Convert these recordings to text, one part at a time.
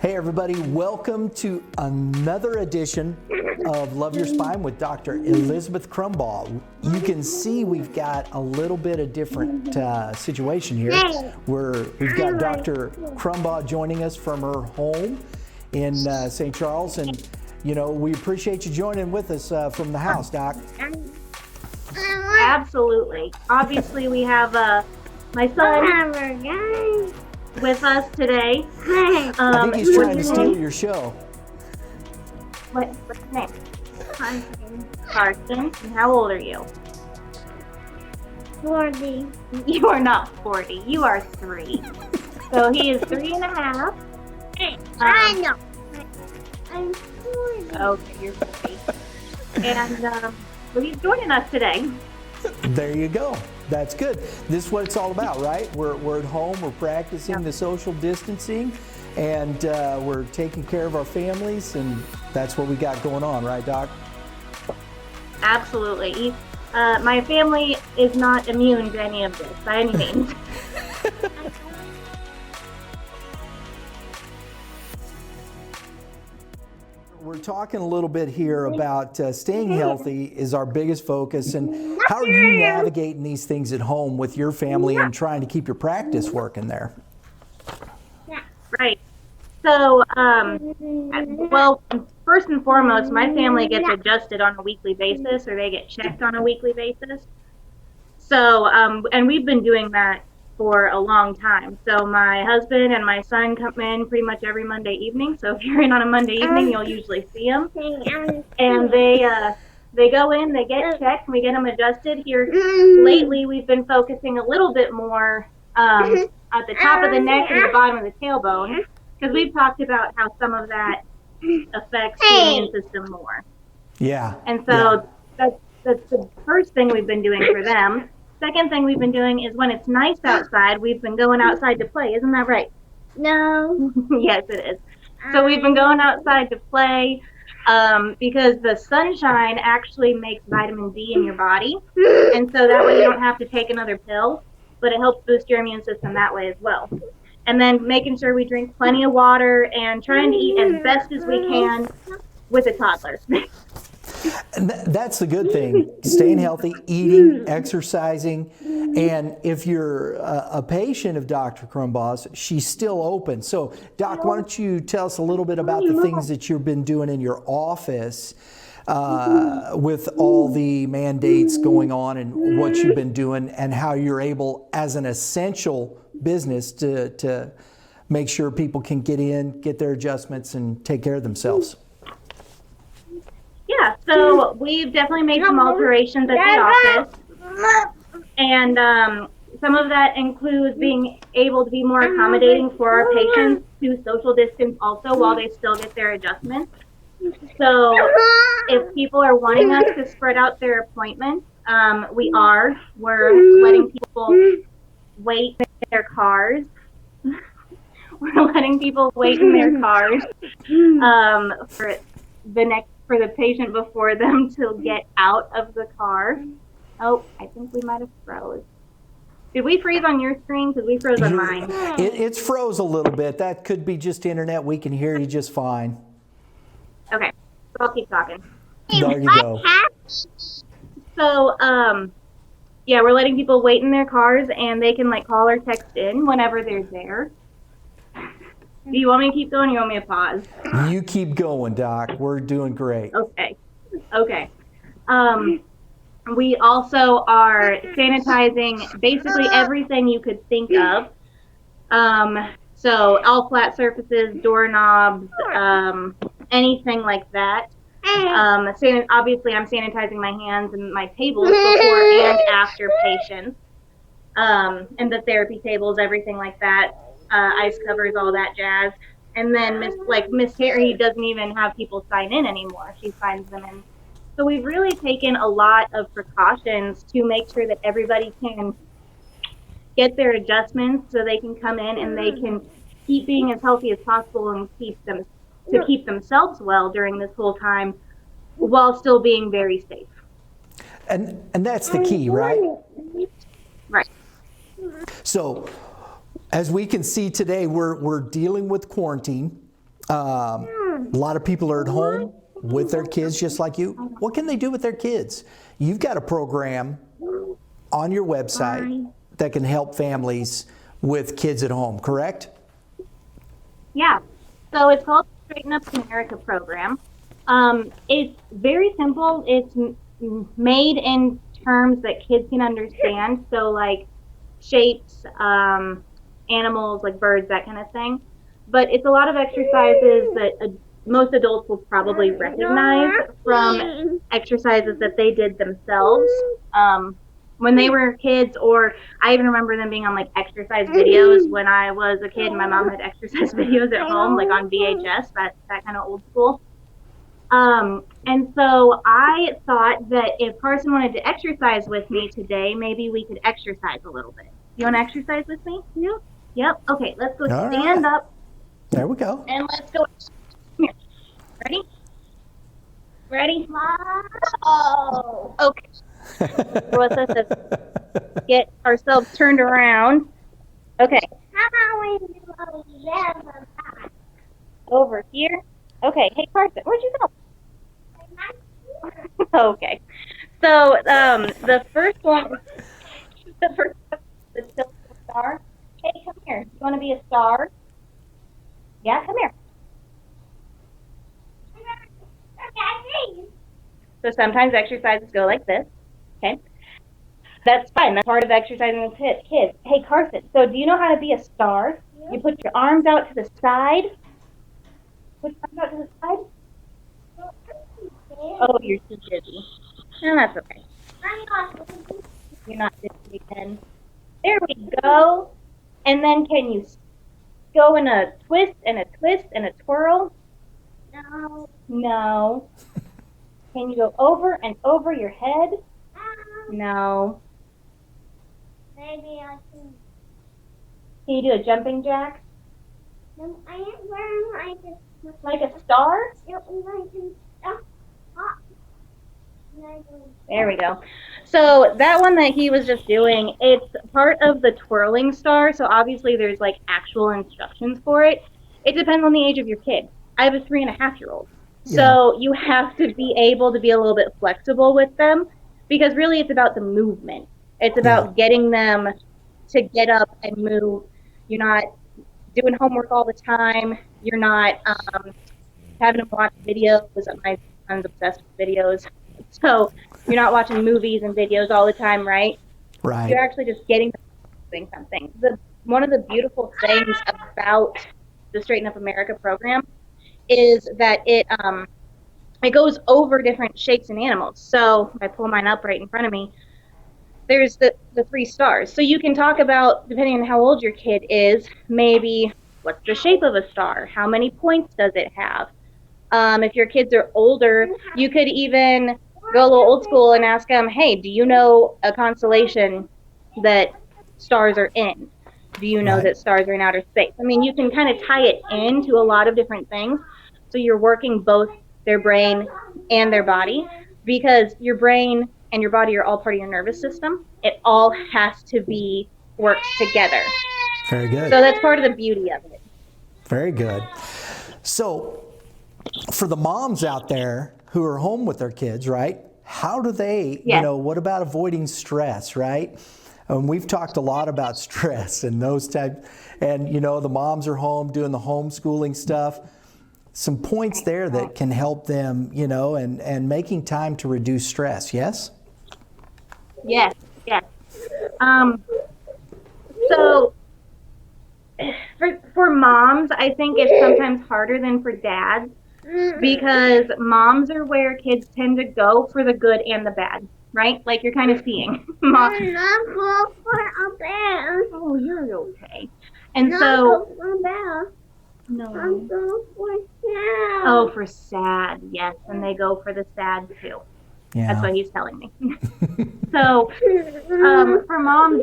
Hey everybody, welcome to another edition of Love Your Spine with Dr. Elizabeth Crumbaugh. You can see we've got a little bit of different situation here where we've got Dr. Crumbaugh joining us from her home in St. Charles, and you know, we appreciate you joining with us from the house, Doc. Absolutely. Obviously, we have my son with us today. I think he's trying to steal your show. What's his name? Carson. And how old are you? 40. You are not 40. You are 3. So he is 3.5. I know. I'm 40. Okay, you're 40. And well, he's joining us today. There you go. That's good. This is what it's all about, right? We're at home, we're practicing the social distancing, and we're taking care of our families, and that's what we got going on, right, Doc? Absolutely. My family is not immune to any of this by any means. We're talking a little bit here about staying healthy is our biggest focus, and how are you navigating these things at home with your family and trying to keep your practice working there? Right. So, well, first and foremost, my family gets adjusted on a weekly basis, or they get checked on a weekly basis. So, and we've been doing that for a long time. So my husband and my son come in pretty much every Monday evening. So if you're in on a Monday evening, you'll usually see them. And they go in, they get checked, and we get them adjusted. Here lately, we've been focusing a little bit more at the top of the neck and the bottom of the tailbone, because we've talked about how some of that affects the immune system more. Yeah. And so that's the first thing we've been doing for them. Second thing we've been doing is when it's nice outside, we've been going outside to play. Isn't that right? No. Yes, it is. So we've been going outside to play because the sunshine actually makes vitamin D in your body. And so that way you don't have to take another pill, but it helps boost your immune system that way as well. And then making sure we drink plenty of water and trying to eat as best as we can with a toddler. And that's the good thing, staying healthy, eating, exercising, and if you're a patient of Dr. Crumbaugh's, she's still open. So, Doc, why don't you tell us a little bit about the things that you've been doing in your office with all the mandates going on and what you've been doing and how you're able, as an essential business, to make sure people can get in, get their adjustments, and take care of themselves. Yeah, so we've definitely made some alterations at the office, and some of that includes being able to be more accommodating for our patients to social distance also while they still get their adjustments. So if people are wanting us to spread out their appointments, we're letting people wait in their cars. We're letting people wait in their cars for the patient before them to get out of the car. Oh, I think we might have froze. Did we freeze on your screen? Because we froze on mine. It's froze a little bit. That could be just internet. We can hear you just fine. Okay, so I'll keep talking. There you go. So, yeah, we're letting people wait in their cars, and they can call or text in whenever they're there. Do you want me to keep going or you want me to pause? You keep going, Doc. We're doing great. Okay. We also are sanitizing basically everything you could think of. So all flat surfaces, doorknobs, anything like that. Obviously, I'm sanitizing my hands and my tables before and after patients, and the therapy tables, everything like that. Ice covers, all that jazz. And then Miss Terry doesn't even have people sign in anymore. She signs them in. So we've really taken a lot of precautions to make sure that everybody can get their adjustments so they can come in and they can keep being as healthy as possible and keep themselves well during this whole time while still being very safe. And that's the key, right? Right. So as we can see today, we're dealing with quarantine. A lot of people are at home with their kids just like you. What can they do with their kids? You've got a program on your website that can help families with kids at home, correct? Yeah. So it's called the Straighten Up America program. It's very simple. It's made in terms that kids can understand. So like shapes, animals, like birds, that kind of thing. But it's a lot of exercises that most adults will probably recognize from exercises that they did themselves when they were kids, or I even remember them being on like exercise videos when I was a kid and my mom had exercise videos at home, like on VHS, that kind of old school. And so I thought that if Carson wanted to exercise with me today, maybe we could exercise a little bit. You want to exercise with me? Yep. Yep. Okay, let's go stand up. There we go. And let's go. Come here. Ready? Ready? Oh. Okay. Let's just get ourselves turned around. Okay. How about we do a Over here. Okay. Hey, Carson, where'd you go? Okay. So the first one, the tilt star. Hey, come here. You want to be a star? Yeah, come here. So sometimes exercises go like this. Okay. That's fine. That's part of exercising with kids. Hey, Carson, so do you know how to be a star? Yep. You put your arms out to the side. Put your arms out to the side. Oh, you're too busy. No, that's okay. You're not busy again. There we go. And then can you go in a twist and a twist and a twirl? No. No. Can you go over and over your head? No. Maybe I can. Can you do a jumping jack? No, I ain't wearing Like a star? There we go. So that one that he was just doing, it's part of the twirling star. So obviously there's like actual instructions for it. It depends on the age of your kid. I have a 3.5-year-old. Yeah. So you have to be able to be a little bit flexible with them because really it's about the movement. It's about getting them to get up and move. You're not doing homework all the time. You're not having them watch videos. My son's obsessed with videos. So you're not watching movies and videos all the time, right? Right. You're actually just getting them doing something. One of the beautiful things about the Straighten Up America program is that it goes over different shapes and animals. So if I pull mine up right in front of me, there's the 3 stars. So you can talk about, depending on how old your kid is, maybe what's the shape of a star? How many points does it have? If your kids are older, you could even go a little old school and ask them, hey, do you know a constellation that stars are in? Do you know that stars are in outer space? I mean, you can kind of tie it into a lot of different things. So you're working both their brain and their body, because your brain and your body are all part of your nervous system. It all has to be worked together. Very good. So that's part of the beauty of it. Very good. So for the moms out there who are home with their kids, right? How do they, what about avoiding stress, right? We've talked a lot about stress and those type, and the moms are home doing the homeschooling stuff. Some points there that can help them, and making time to reduce stress, yes? Yes. So for moms, I think it's sometimes harder than for dads, because moms are where kids tend to go for the good and the bad, right? Like you're kind of seeing. Not go for a bear. Oh, you're okay. And Not so, go for a bear. no. I'm going for sad. Oh, for sad, yes. And they go for the sad too. Yeah. That's what he's telling me. So, for moms,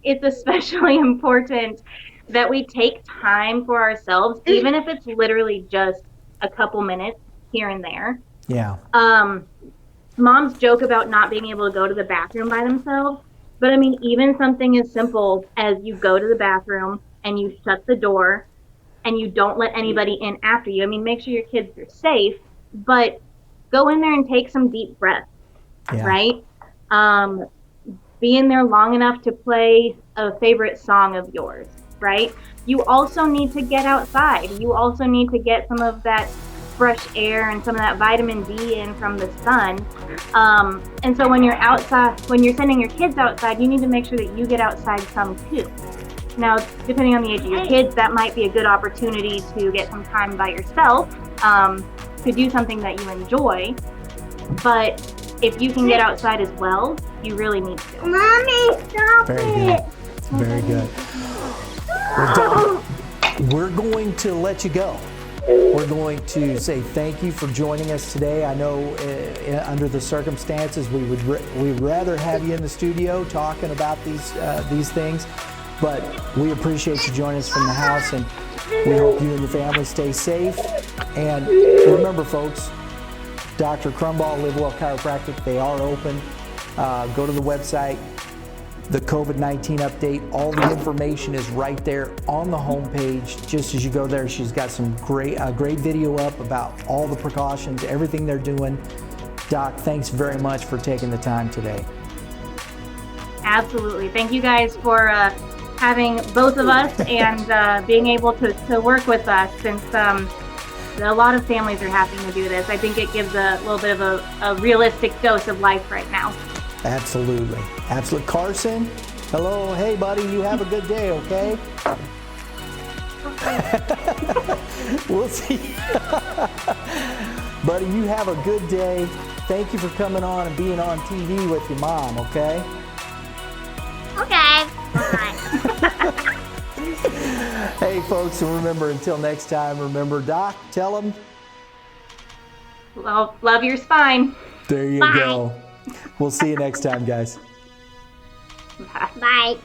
it's especially important that we take time for ourselves, even if it's literally just a couple minutes here and there. Yeah. Moms joke about not being able to go to the bathroom by themselves, but I mean, even something as simple as you go to the bathroom and you shut the door and you don't let anybody in after you. I mean, make sure your kids are safe, but go in there and take some deep breaths, right? Be in there long enough to play a favorite song of yours, right? You also need to get outside. You also need to get some of that fresh air and some of that vitamin D in from the sun. And so when you're outside, when you're sending your kids outside, you need to make sure that you get outside some too. Now, depending on the age of your kids, that might be a good opportunity to get some time by yourself, to do something that you enjoy. But if you can get outside as well, you really need to. Mommy, stop it. Very good. Well, Doc, we're going to let you go. We're going to say thank you for joining us today. I know under the circumstances we'd rather have you in the studio talking about these things, but we appreciate you joining us from the house, and we hope you and your family stay safe. And remember, folks, Dr. Crumbaugh, Live Well Chiropractic, they are open. Go to the website, the COVID-19 update. All the information is right there on the homepage. Just as you go there, she's got some great video up about all the precautions, everything they're doing. Doc, thanks very much for taking the time today. Absolutely. Thank you guys for having both of us and being able to work with us, since a lot of families are having to do this. I think it gives a little bit of a realistic dose of life right now. Absolutely. Absolutely. Carson, hello. Hey, buddy, you have a good day, okay? We'll see. Buddy, you have a good day. Thank you for coming on and being on TV with your mom, okay? Okay. Bye. Hey, folks, and remember, until next time, remember, Doc, tell them. Well, love your spine. There you Bye. go. We'll see you next time, guys. Bye. Bye.